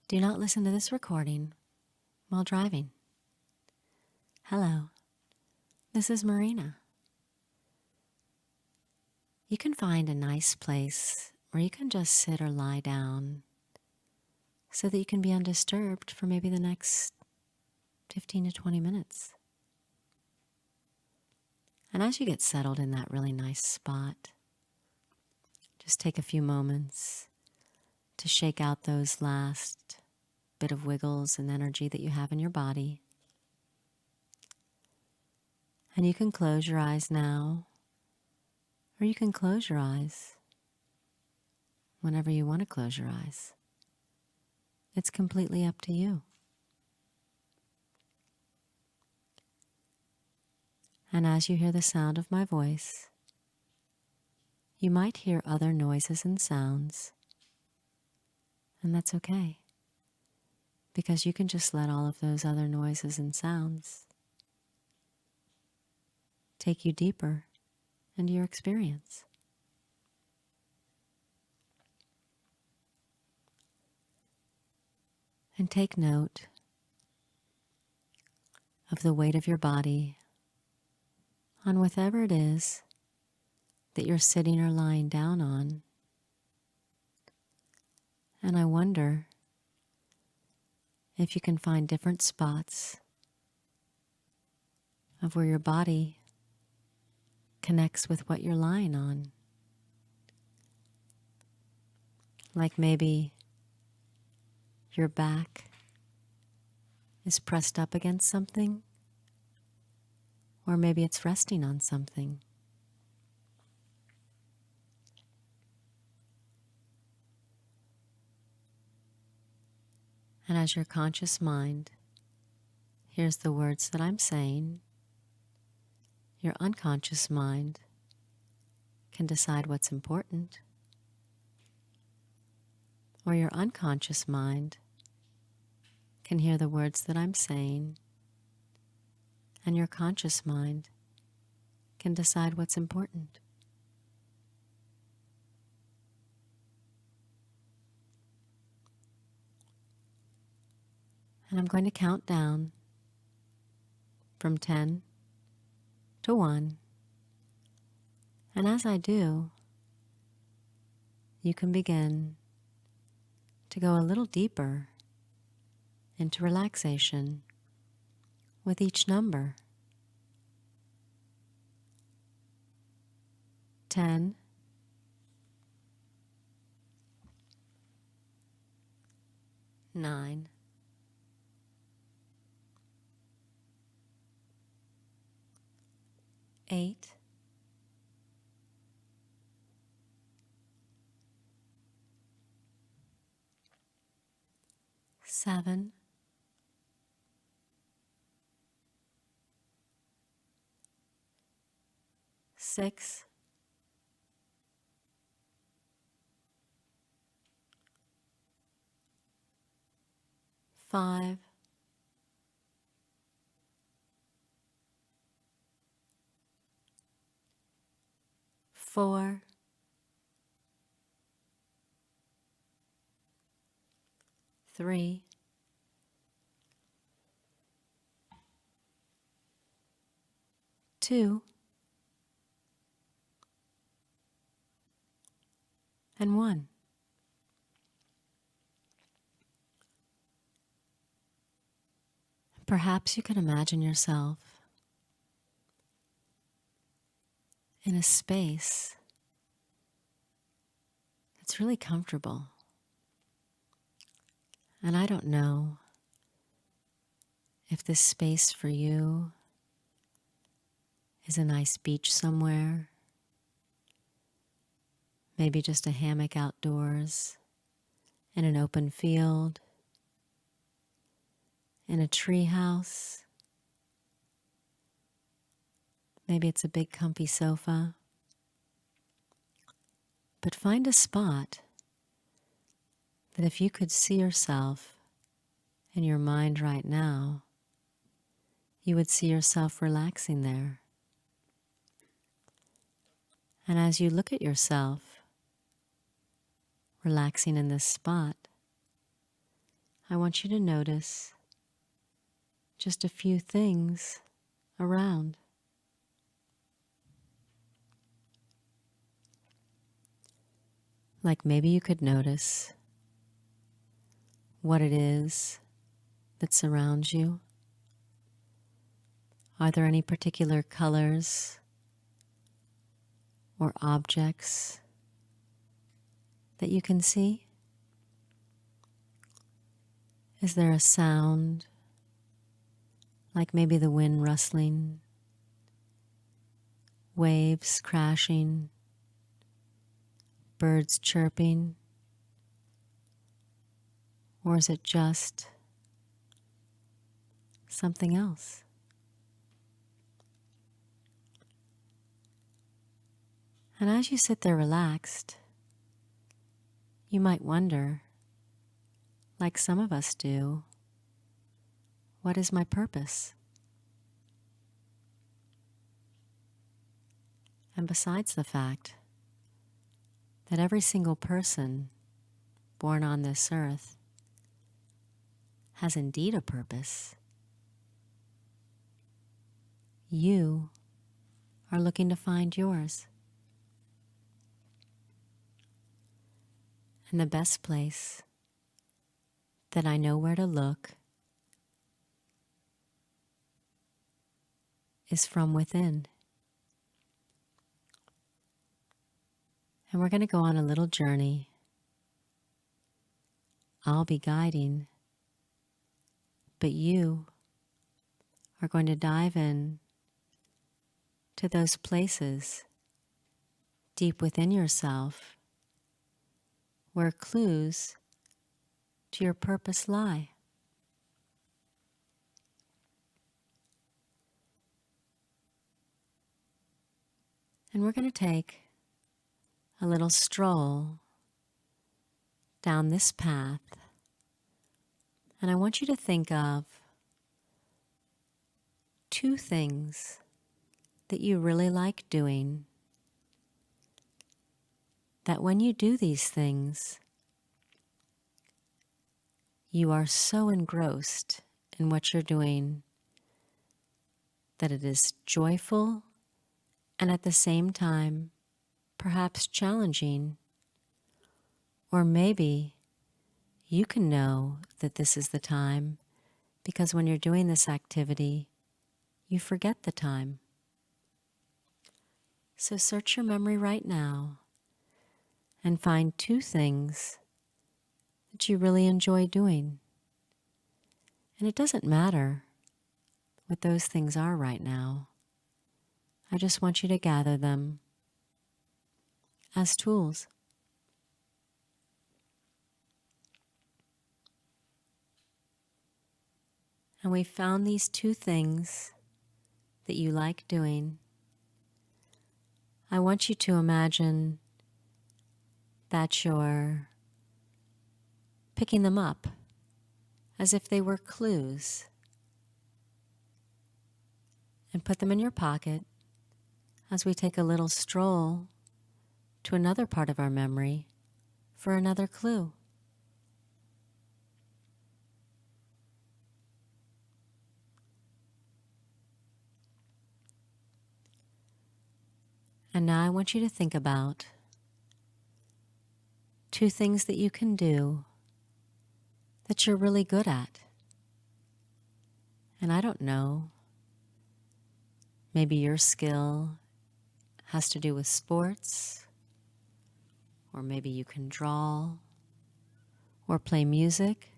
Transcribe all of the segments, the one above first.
Do not listen to this recording while driving. Hello, this is Marina. You can find a nice place where you can just sit or lie down so that you can be undisturbed for maybe the next 15 to 20 minutes. And as you get settled in that really nice spot, just take a few moments to shake out those last bit of wiggles and energy that you have in your body. And you can close your eyes now, or you can close your eyes whenever you want to close your eyes. It's completely up to you. And as you hear the sound of my voice, you might hear other noises and sounds, and that's okay, because you can just let all of those other noises and sounds take you deeper into your experience. And take note of the weight of your body on whatever it is that you're sitting or lying down on. And I wonder if you can find different spots of where your body connects with what you're lying on. Like maybe your back is pressed up against something, or maybe it's resting on something. And as your conscious mind hears the words that I'm saying, your unconscious mind can decide what's important, or your unconscious mind can hear the words that I'm saying, and your conscious mind can decide what's important. And I'm going to count down from 10 to 1. And as I do, you can begin to go a little deeper into relaxation with each number. 10, 9, 8, 7, 6, 5, 4, 3, 2, and 1. Perhaps you can imagine yourself in a space that's really comfortable. And I don't know if this space for you is a nice beach somewhere, maybe just a hammock outdoors, in an open field, in a tree house. Maybe it's a big comfy sofa. But find a spot that if you could see yourself in your mind right now, you would see yourself relaxing there. And as you look at yourself relaxing in this spot, I want you to notice just a few things around. Like maybe you could notice what it is that surrounds you. Are there any particular colors or objects that you can see? Is there a sound, like maybe the wind rustling, waves crashing, birds chirping? Or is it just something else? And as you sit there relaxed, you might wonder, like some of us do, what is my purpose? And besides the fact that every single person born on this earth has indeed a purpose, you are looking to find yours. And the best place that I know where to look is from within. And we're going to go on a little journey. I'll be guiding, but you are going to dive in to those places deep within yourself where clues to your purpose lie. And we're going to take a little stroll down this path. And I want you to think of 2 things that you really like doing, that when you do these things, you are so engrossed in what you're doing that it is joyful and at the same time perhaps challenging. Or maybe you can know that this is the time because when you're doing this activity, you forget the time. So search your memory right now and find 2 things that you really enjoy doing. And it doesn't matter what those things are right now. I just want you to gather them as tools. And we found these 2 things that you like doing. I want you to imagine that you're picking them up as if they were clues and put them in your pocket as we take a little stroll to another part of our memory for another clue. And now I want you to think about 2 things that you can do that you're really good at. And I don't know, maybe your skill has to do with sports, or maybe you can draw, or play music,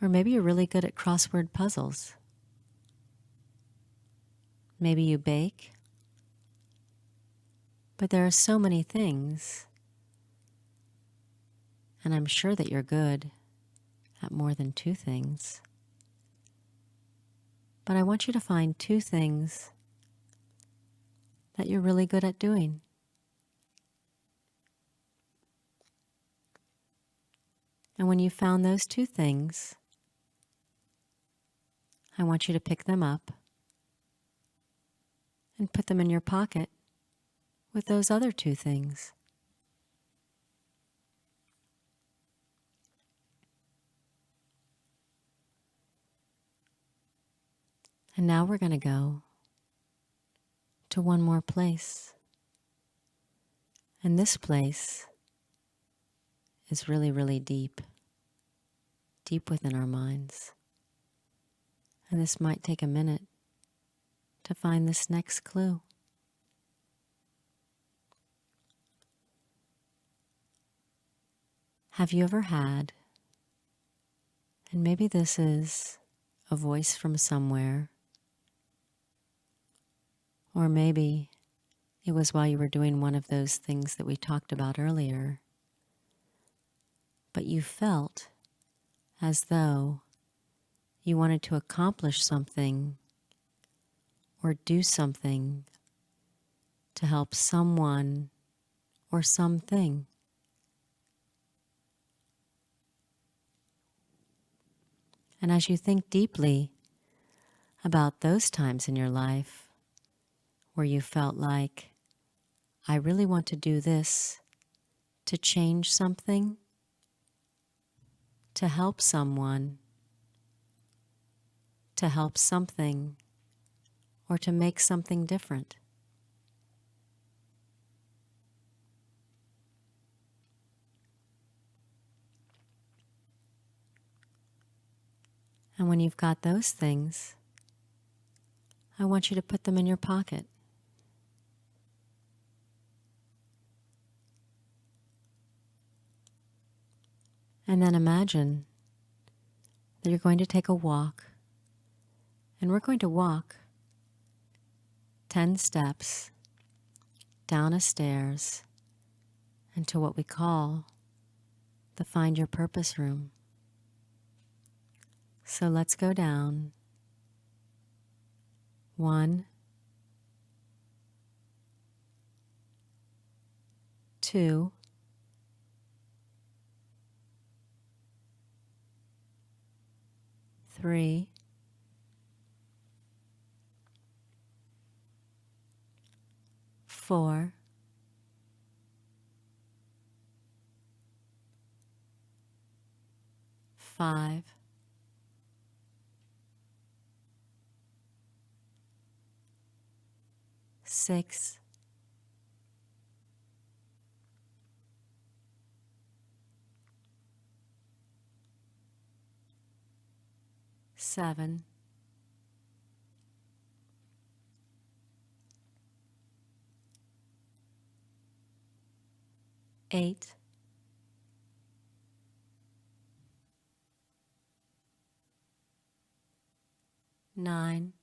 or maybe you're really good at crossword puzzles. Maybe you bake. But there are so many things, and I'm sure that you're good at more than 2 things. But I want you to find 2 things that you're really good at doing. And when you found those 2 things, I want you to pick them up and put them in your pocket with those other 2 things. And now we're going to go to one more place. And this place is really, really deep, deep within our minds. And this might take a minute to find this next clue. Have you ever had, and maybe this is a voice from somewhere, or maybe it was while you were doing one of those things that we talked about earlier, but you felt as though you wanted to accomplish something or do something to help someone or something. And as you think deeply about those times in your life where you felt like, I really want to do this to change something, to help someone, to help something, or to make something different. And when you've got those things, I want you to put them in your pocket. And then imagine that you're going to take a walk, and we're going to walk 10 steps down a stairs into what we call the Find Your Purpose room. So let's go down 1, 2, 3, 4, 5, 6, 7, 8, 9,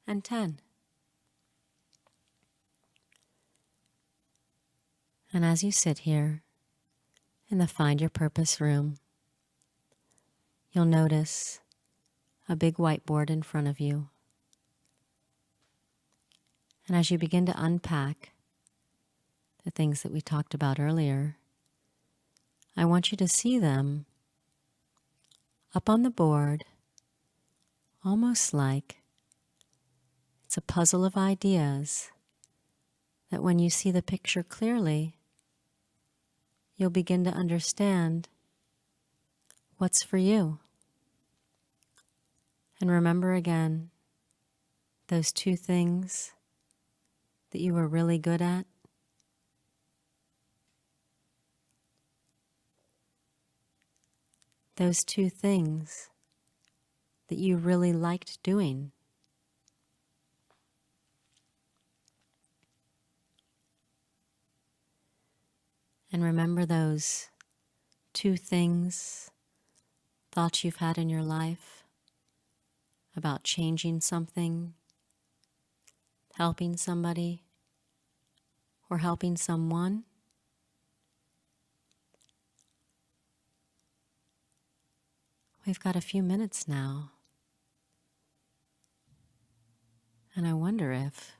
and 10. And as you sit here in the Find Your Purpose room, you'll notice a big whiteboard in front of you. And as you begin to unpack the things that we talked about earlier, I want you to see them up on the board, almost like it's a puzzle of ideas that when you see the picture clearly, you'll begin to understand what's for you. And remember again, those 2 things that you were really good at. Those 2 things that you really liked doing. And remember those 2 things, thoughts you've had in your life about changing something, helping somebody, or helping someone. We've got a few minutes now, and I wonder if,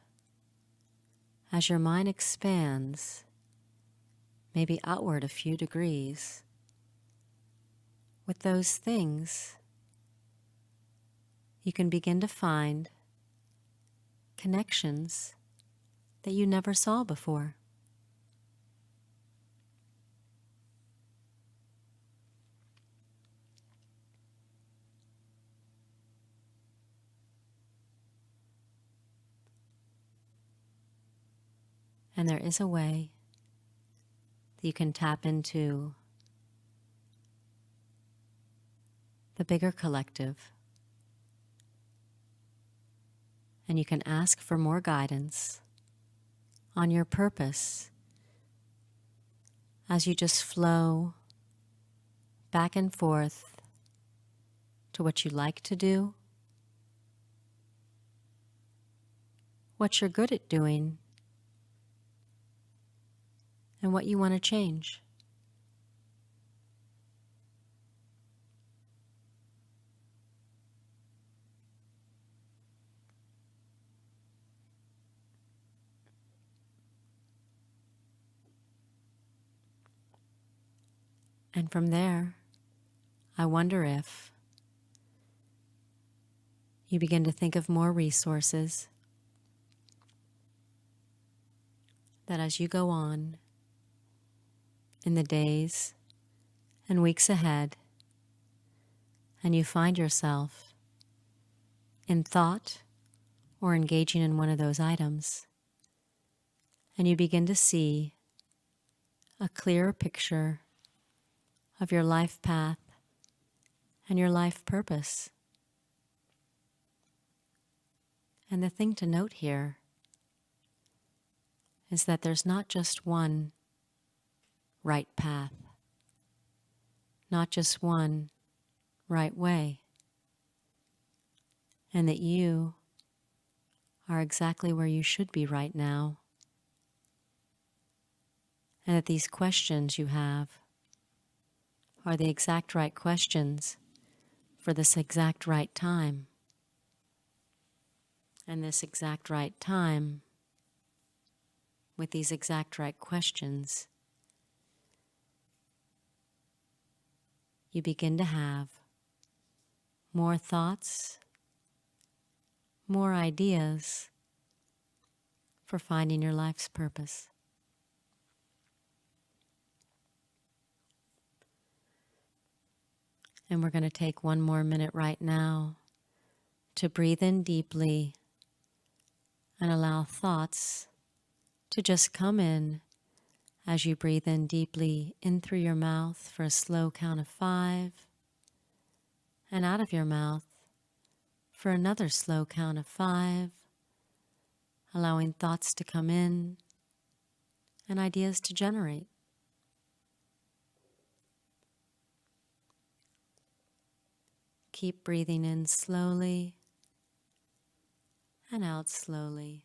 as your mind expands, maybe outward a few degrees, with those things, you can begin to find connections that you never saw before. And there is a way that you can tap into the bigger collective, and you can ask for more guidance on your purpose as you just flow back and forth to what you like to do, what you're good at doing, and what you want to change. And from there, I wonder if you begin to think of more resources that as you go on in the days and weeks ahead, and you find yourself in thought or engaging in one of those items, and you begin to see a clearer picture of your life path and your life purpose. And the thing to note here is that there's not just one right path, not just one right way, and that you are exactly where you should be right now, and that these questions you have are the exact right questions for this exact right time. And this exact right time, with these exact right questions, you begin to have more thoughts, more ideas for finding your life's purpose. And we're going to take one more minute right now to breathe in deeply and allow thoughts to just come in as you breathe in deeply in through your mouth for a slow count of 5, and out of your mouth for another slow count of 5, allowing thoughts to come in and ideas to generate. Keep breathing in slowly and out slowly.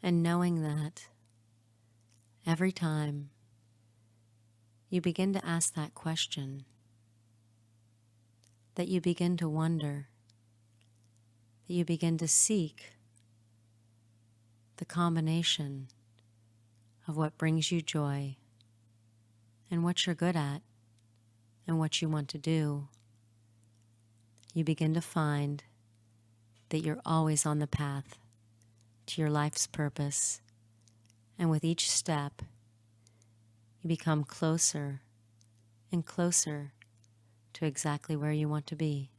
And knowing that every time you begin to ask that question, that you begin to wonder, that you begin to seek the combination of what brings you joy and what you're good at and what you want to do, you begin to find that you're always on the path to your life's purpose. And with each step, you become closer and closer to exactly where you want to be.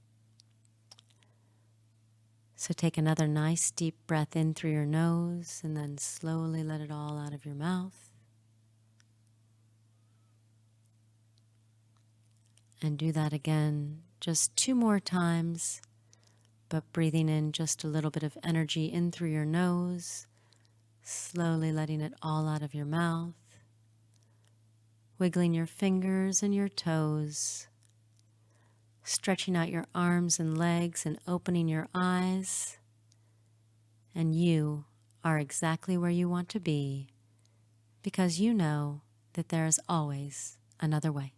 So take another nice deep breath in through your nose and then slowly let it all out of your mouth. And do that again just 2 more times, but breathing in just a little bit of energy in through your nose, slowly letting it all out of your mouth, wiggling your fingers and your toes, stretching out your arms and legs and opening your eyes. And you are exactly where you want to be, because you know that there is always another way.